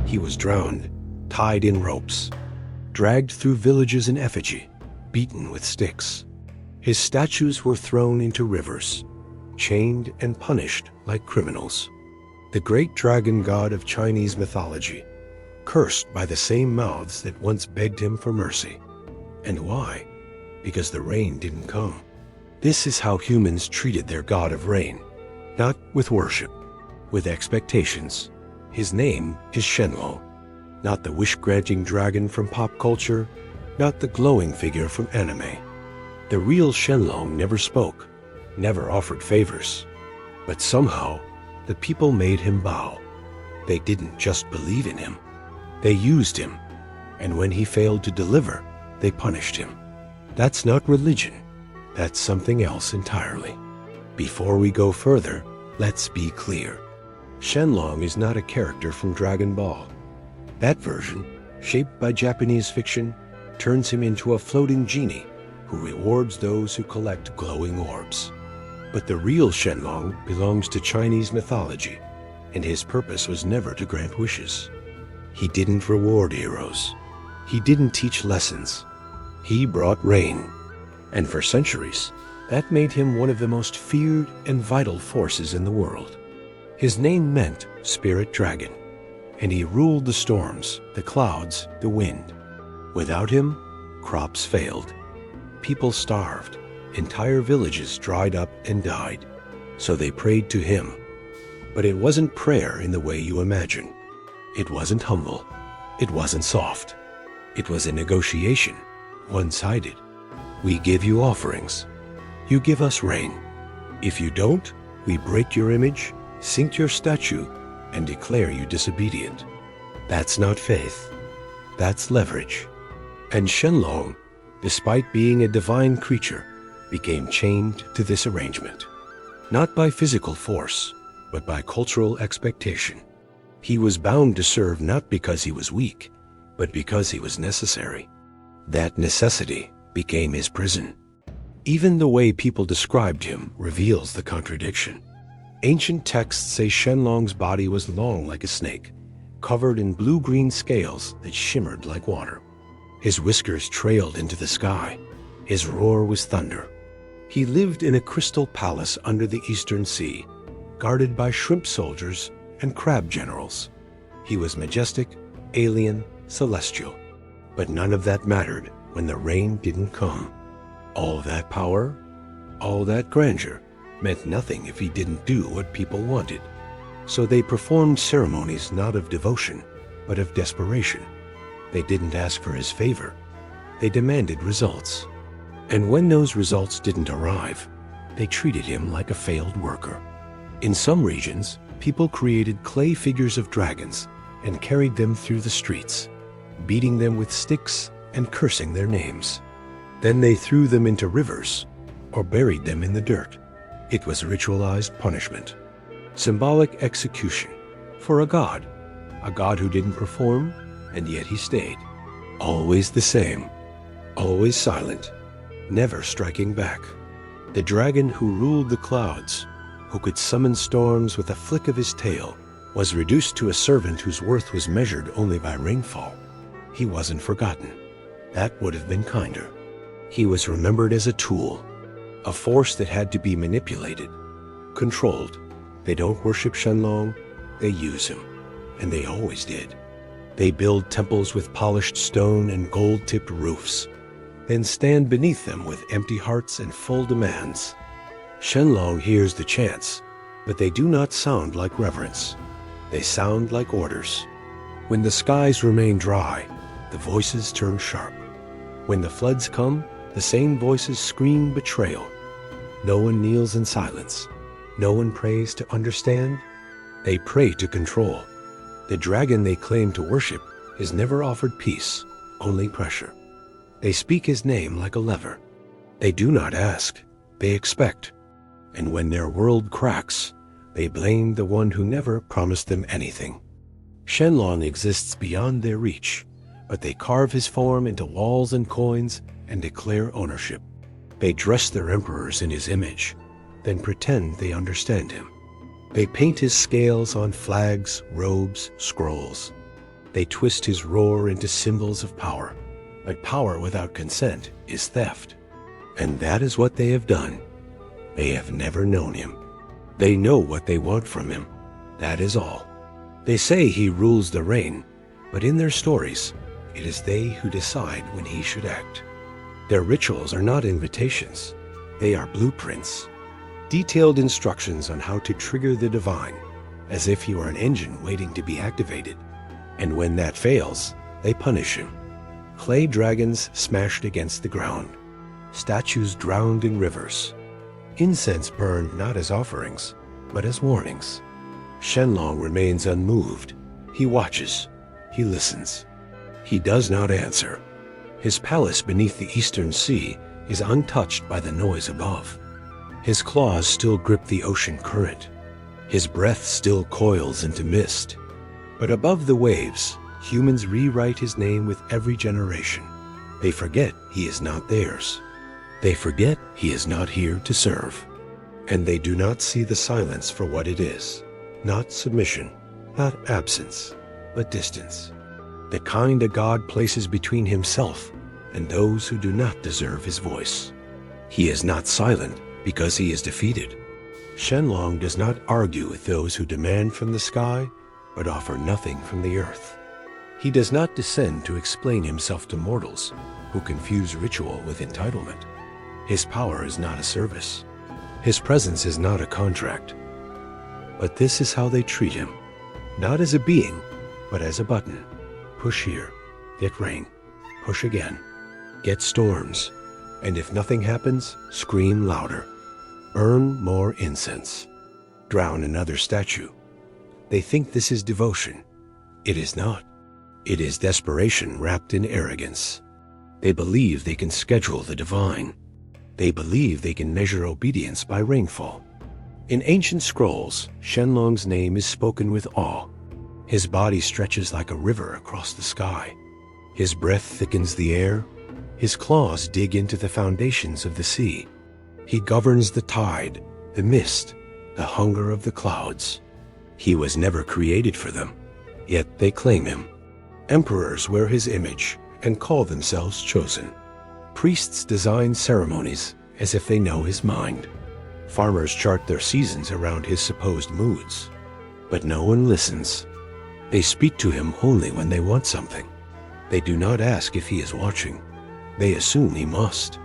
He was drowned, tied in ropes, dragged through villages in effigy, beaten with sticks. His statues were thrown into rivers, chained and punished like criminals. The great dragon god of Chinese mythology, cursed by the same mouths that once begged him for mercy. And why? Because the rain didn't come. This is how humans treated their god of rain, not with worship, with expectations. His name is Shenlong, not the wish-granting dragon from pop culture, not the glowing figure from anime. The real Shenlong never spoke, never offered favors. But somehow, the people made him bow. They didn't just believe in him. They used him, and when he failed to deliver, they punished him. That's not religion. That's something else entirely. Before we go further, let's be clear. Shenlong is not a character from Dragon Ball. That version, shaped by Japanese fiction, turns him into a floating genie who rewards those who collect glowing orbs. But the real Shenlong belongs to Chinese mythology, and his purpose was never to grant wishes. He didn't reward heroes. He didn't teach lessons. He brought rain. And for centuries, that made him one of the most feared and vital forces in the world. His name meant Spirit Dragon, and he ruled the storms, the clouds, the wind. Without him, crops failed. People starved. Entire villages dried up and died. So they prayed to him. But it wasn't prayer in the way you imagine. It wasn't humble. It wasn't soft. It was a negotiation, one-sided. We give you offerings. You give us rain. If you don't, we break your image, sink your statue, and declare you disobedient. That's not faith. That's leverage. And Shenlong, despite being a divine creature, became chained to this arrangement. Not by physical force, but by cultural expectation. He was bound to serve not because he was weak, but because he was necessary. That necessity became his prison. Even the way people described him reveals the contradiction. Ancient texts say Shenlong's body was long like a snake, covered in blue-green scales that shimmered like water. His whiskers trailed into the sky. His roar was thunder. He lived in a crystal palace under the Eastern Sea, guarded by shrimp soldiers and crab generals. He was majestic, alien, celestial. But none of that mattered when the rain didn't come. All that power, all that grandeur, meant nothing if he didn't do what people wanted. So they performed ceremonies not of devotion, but of desperation. They didn't ask for his favor. They demanded results. And when those results didn't arrive, they treated him like a failed worker. In some regions, people created clay figures of dragons and carried them through the streets, beating them with sticks and cursing their names. Then they threw them into rivers or buried them in the dirt. It was ritualized punishment, symbolic execution for a god who didn't perform, and yet he stayed. Always the same, always silent, never striking back. The dragon who ruled the clouds, who could summon storms with a flick of his tail, was reduced to a servant whose worth was measured only by rainfall. He wasn't forgotten. That would have been kinder. He was remembered as a tool, a force that had to be manipulated, controlled. They don't worship Shenlong, they use him. And they always did. They build temples with polished stone and gold-tipped roofs, then stand beneath them with empty hearts and full demands. Shenlong hears the chants, but they do not sound like reverence. They sound like orders. When the skies remain dry, the voices turn sharp. When the floods come, the same voices scream betrayal. No one kneels in silence. No one prays to understand. They pray to control. The dragon they claim to worship is never offered peace, only pressure. They speak his name like a lever. They do not ask, they expect. And when their world cracks, they blame the one who never promised them anything. Shenlong exists beyond their reach, but they carve his form into walls and coins and declare ownership. They dress their emperors in his image, then pretend they understand him. They paint his scales on flags, robes, scrolls. They twist his roar into symbols of power. But power without consent is theft. And that is what they have done. They have never known him. They know what they want from him. That is all. They say he rules the rain, but in their stories, it is they who decide when he should act. Their rituals are not invitations. They are blueprints. Detailed instructions on how to trigger the divine, as if he were an engine waiting to be activated. And when that fails, they punish him. Clay dragons smashed against the ground. Statues drowned in rivers. Incense burned not as offerings, but as warnings. Shenlong remains unmoved. He watches. He listens. He does not answer. His palace beneath the eastern sea is untouched by the noise above. His claws still grip the ocean current. His breath still coils into mist. But above the waves, humans rewrite his name with every generation. They forget he is not theirs. They forget he is not here to serve. And they do not see the silence for what it is. Not submission, not absence, but distance. The kind a god places between himself and those who do not deserve his voice. He is not silent because he is defeated. Shenlong does not argue with those who demand from the sky, but offer nothing from the earth. He does not descend to explain himself to mortals who confuse ritual with entitlement. His power is not a service. His presence is not a contract. But this is how they treat him, not as a being, but as a button. Push here, get rain. Push again, get storms. And if nothing happens, scream louder. Burn more incense. Drown another statue. They think this is devotion. It is not. It is desperation wrapped in arrogance. They believe they can schedule the divine. They believe they can measure obedience by rainfall. In ancient scrolls, Shenlong's name is spoken with awe. His body stretches like a river across the sky. His breath thickens the air. His claws dig into the foundations of the sea. He governs the tide, the mist, the hunger of the clouds. He was never created for them, yet they claim him. Emperors wear his image and call themselves chosen. Priests design ceremonies as if they know his mind. Farmers chart their seasons around his supposed moods. But no one listens. They speak to him only when they want something. They do not ask if he is watching. They assume he must.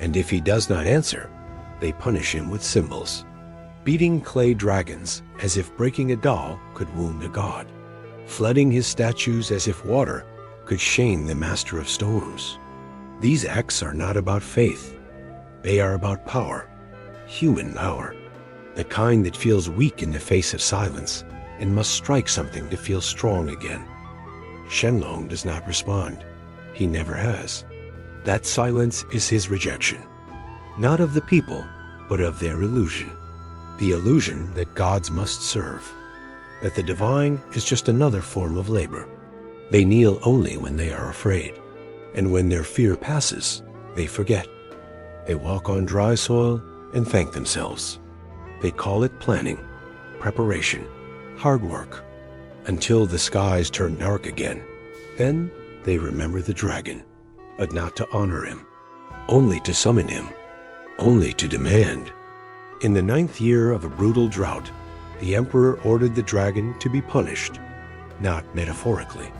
And if he does not answer, they punish him with symbols. Beating clay dragons as if breaking a doll could wound a god. Flooding his statues as if water could shame the master of storms. These acts are not about faith. They are about power. Human power. The kind that feels weak in the face of silence and must strike something to feel strong again. Shenlong does not respond. He never has. That silence is his rejection. Not of the people, but of their illusion. The illusion that gods must serve. That the divine is just another form of labor. They kneel only when they are afraid. And when their fear passes, they forget. They walk on dry soil and thank themselves. They call it planning, preparation, hard work, until the skies turn dark again. Then they remember the dragon, but not to honor him, only to summon him, only to demand. In the 9th year of a brutal drought, the emperor ordered the dragon to be punished, not metaphorically.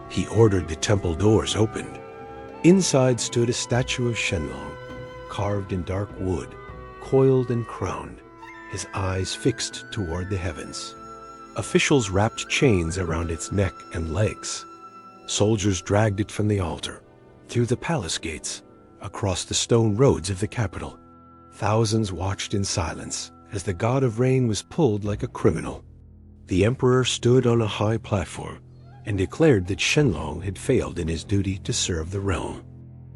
He ordered the temple doors opened. Inside stood a statue of Shenlong, carved in dark wood, coiled and crowned, his eyes fixed toward the heavens. Officials wrapped chains around its neck and legs. Soldiers dragged it from the altar, through the palace gates, across the stone roads of the capital. Thousands watched in silence as the god of rain was pulled like a criminal. The emperor stood on a high platform and declared that Shenlong had failed in his duty to serve the realm.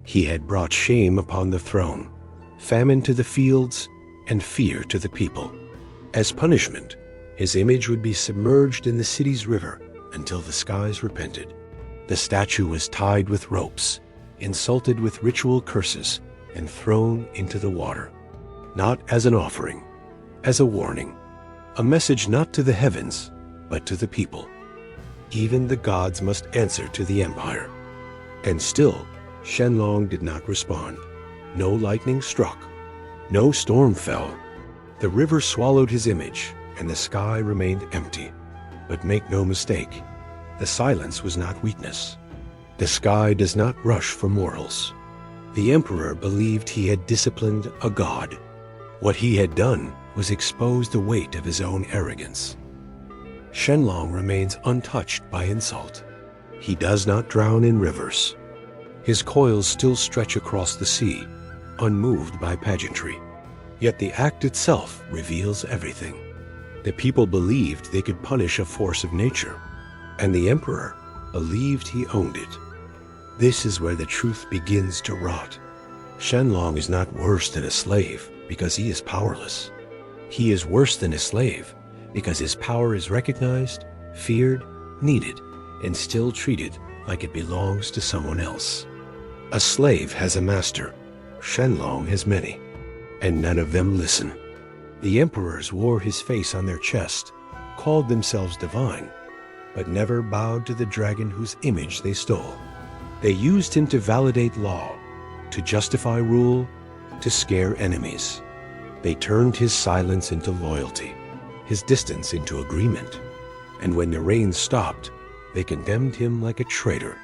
He had brought shame upon the throne, famine to the fields, and fear to the people. As punishment, his image would be submerged in the city's river until the skies repented. The statue was tied with ropes, insulted with ritual curses, and thrown into the water. Not as an offering, as a warning, a message not to the heavens, but to the people. Even the gods must answer to the empire. And still, Shenlong did not respond. No lightning struck. No storm fell. The river swallowed his image, and the sky remained empty. But make no mistake, the silence was not weakness. The sky does not rush for mortals. The emperor believed he had disciplined a god. What he had done was expose the weight of his own arrogance. Shenlong remains untouched by insult. He does not drown in rivers. His coils still stretch across the sea, unmoved by pageantry. Yet the act itself reveals everything. The people believed they could punish a force of nature, and the emperor believed he owned it. This is where the truth begins to rot. Shenlong is not worse than a slave because he is powerless. He is worse than a slave because his power is recognized, feared, needed, and still treated like it belongs to someone else. A slave has a master. Shenlong has many, and none of them listen. The emperors wore his face on their chest, called themselves divine, but never bowed to the dragon whose image they stole. They used him to validate law, to justify rule, to scare enemies. They turned his silence into loyalty, his distance into agreement. And when the rain stopped, they condemned him like a traitor,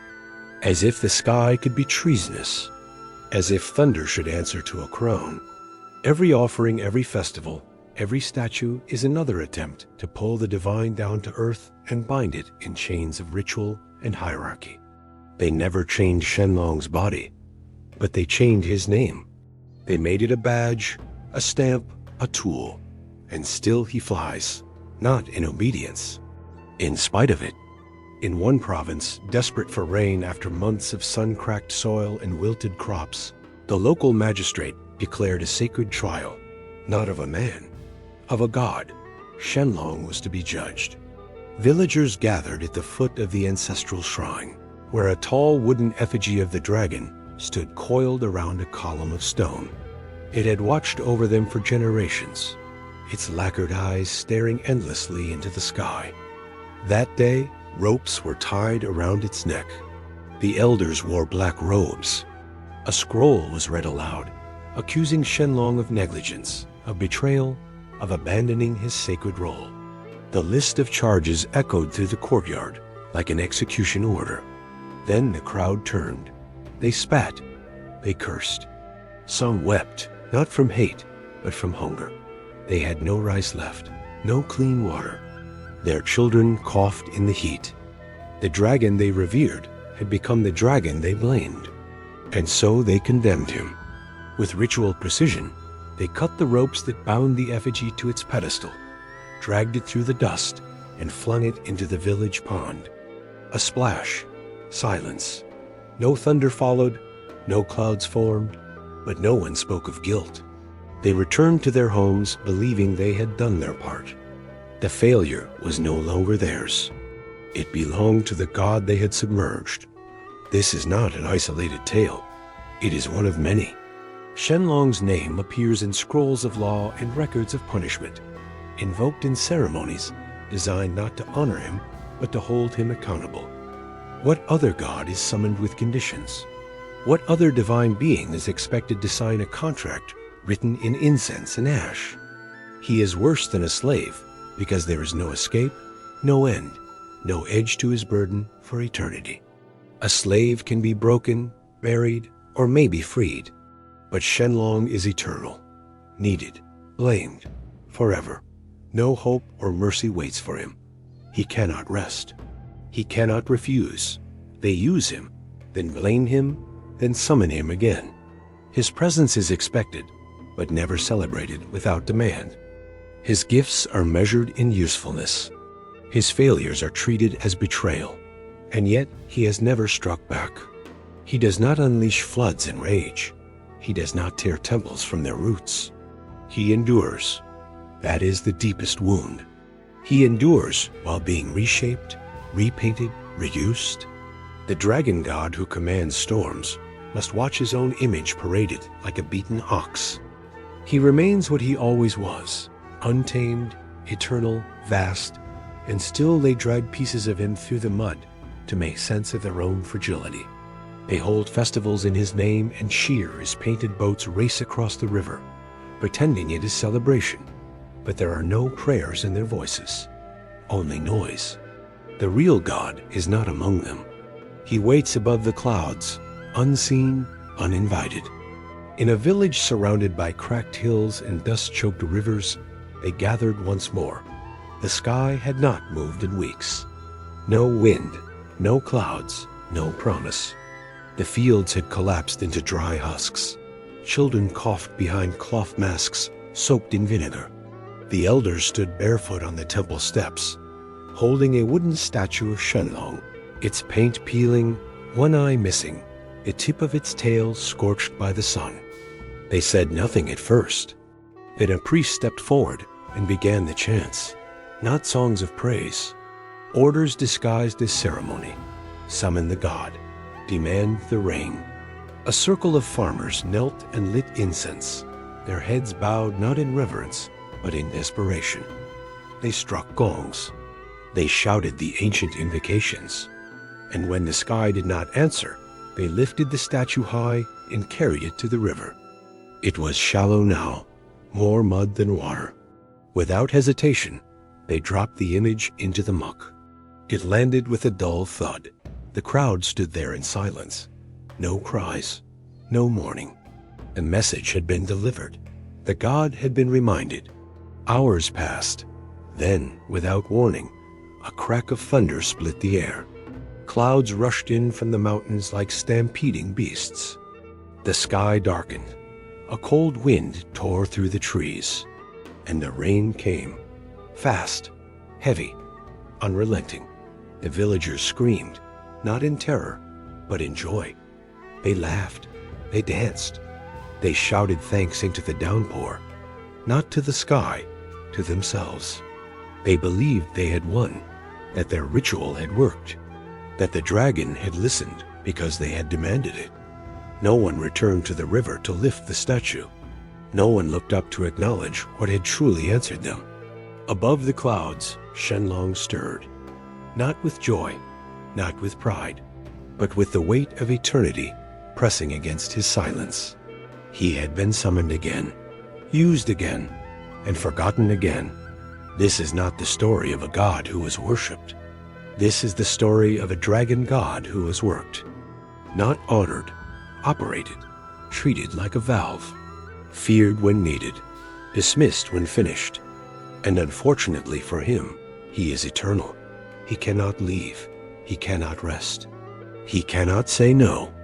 as if the sky could be treasonous, as if thunder should answer to a crown. Every offering, every festival, every statue is another attempt to pull the divine down to earth and bind it in chains of ritual and hierarchy. They never chained Shenlong's body, but they chained his name. They made it a badge, a stamp, a tool, and still he flies, not in obedience, in spite of it. In one province, desperate for rain after months of sun-cracked soil and wilted crops, the local magistrate declared a sacred trial, not of a man, of a god. Shenlong was to be judged. Villagers gathered at the foot of the ancestral shrine, where a tall wooden effigy of the dragon stood coiled around a column of stone. It had watched over them for generations, its lacquered eyes staring endlessly into the sky. That day, ropes were tied around its neck. The elders wore black robes. A scroll was read aloud, accusing Shenlong of negligence, of betrayal, of abandoning his sacred role. The list of charges echoed through the courtyard like an execution order. Then the crowd turned. They spat. They cursed. Some wept, not from hate, but from hunger. They had no rice left, no clean water. Their children coughed in the heat. The dragon they revered had become the dragon they blamed. And so they condemned him. With ritual precision, they cut the ropes that bound the effigy to its pedestal, dragged it through the dust, and flung it into the village pond. A splash. Silence. No thunder followed, no clouds formed, but no one spoke of guilt. They returned to their homes believing they had done their part. The failure was no longer theirs. It belonged to the god they had submerged. This is not an isolated tale. It is one of many. Shenlong's name appears in scrolls of law and records of punishment, invoked in ceremonies designed not to honor him, but to hold him accountable. What other god is summoned with conditions? What other divine being is expected to sign a contract written in incense and ash? He is worse than a slave because there is no escape, no end, no edge to his burden for eternity. A slave can be broken, buried, or maybe freed, but Shenlong is eternal, needed, blamed, forever. No hope or mercy waits for him. He cannot rest. He cannot refuse. They use him, then blame him, then summon him again. His presence is expected, but never celebrated without demand. His gifts are measured in usefulness. His failures are treated as betrayal, and yet he has never struck back. He does not unleash floods in rage. He does not tear temples from their roots. He endures. That is the deepest wound. He endures while being reshaped, repainted, reused. The dragon god who commands storms must watch his own image paraded like a beaten ox. He remains what he always was, untamed, eternal, vast, and still they drag pieces of him through the mud to make sense of their own fragility. They hold festivals in his name and cheer as painted boats race across the river, pretending it is celebration. But there are no prayers in their voices, only noise. The real God is not among them. He waits above the clouds, unseen, uninvited. In a village surrounded by cracked hills and dust-choked rivers, they gathered once more. The sky had not moved in weeks. No wind, no clouds, no promise. The fields had collapsed into dry husks. Children coughed behind cloth masks soaked in vinegar. The elders stood barefoot on the temple steps, holding a wooden statue of Shenlong, its paint peeling, one eye missing, the tip of its tail scorched by the sun. They said nothing at first. Then a priest stepped forward and began the chants, not songs of praise. Orders disguised as ceremony. Summon the god. Demand the rain. A circle of farmers knelt and lit incense, their heads bowed not in reverence, but in desperation. They struck gongs. They shouted the ancient invocations. And when the sky did not answer, they lifted the statue high and carried it to the river. It was shallow now, more mud than water. Without hesitation, they dropped the image into the muck. It landed with a dull thud. The crowd stood there in silence. No cries, no mourning. The message had been delivered. The god had been reminded. Hours passed. Then, without warning, a crack of thunder split the air. Clouds rushed in from the mountains like stampeding beasts. The sky darkened. A cold wind tore through the trees. And the rain came. Fast, heavy, unrelenting. The villagers screamed, not in terror, but in joy. They laughed. They danced. They shouted thanks into the downpour, not to the sky, to themselves. They believed they had won, that their ritual had worked, that the dragon had listened because they had demanded it. No one returned to the river to lift the statue. No one looked up to acknowledge what had truly answered them. Above the clouds, Shenlong stirred, not with joy, not with pride, but with the weight of eternity pressing against his silence. He had been summoned again, used again, and forgotten again. This is not the story of a god who was worshipped. This is the story of a dragon god who was worked, not honored, operated, treated like a valve, feared when needed, dismissed when finished. And unfortunately for him, he is eternal. He cannot leave. He cannot rest. He cannot say no